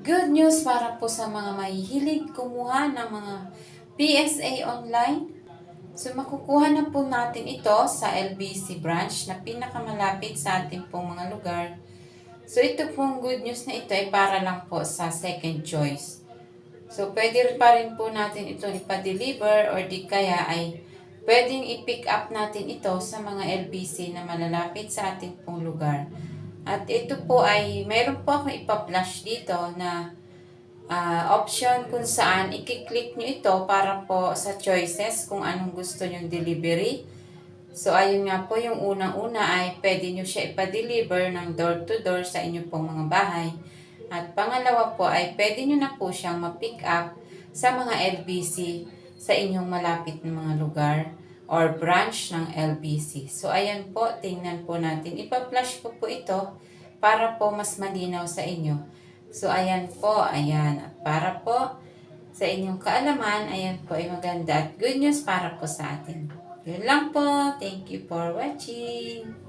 Good news para po sa mga mahihilig kumuha ng mga PSA online. So makukuha na po natin ito sa LBC branch na pinakamalapit sa ating pong mga lugar. So ito pong good news na ito ay para lang po sa second choice. So pwede pa rin po natin ito ipa-deliver or di kaya ay pwedeng i-pick up natin ito sa mga LBC na malalapit sa ating pong lugar. At ito po ay, mayroon po akong ipa-flash dito na option kung saan i-click nyo ito para po sa choices kung anong gusto nyong delivery. So, ayun nga po, yung unang-una ay pwede nyo siya ipa-deliver ng door-to-door sa inyong pong mga bahay. At pangalawa po ay pwede nyo na po siyang ma-pick up sa mga LBC sa inyong malapit na mga lugar or branch ng LBC. So, ayan po, tingnan po natin. Ipa-flash ko po ito para po mas malinaw sa inyo. So, ayan po, ayan. At para po sa inyong kaalaman, ayan po ay maganda at good news para po sa atin. Yun lang po. Thank you for watching.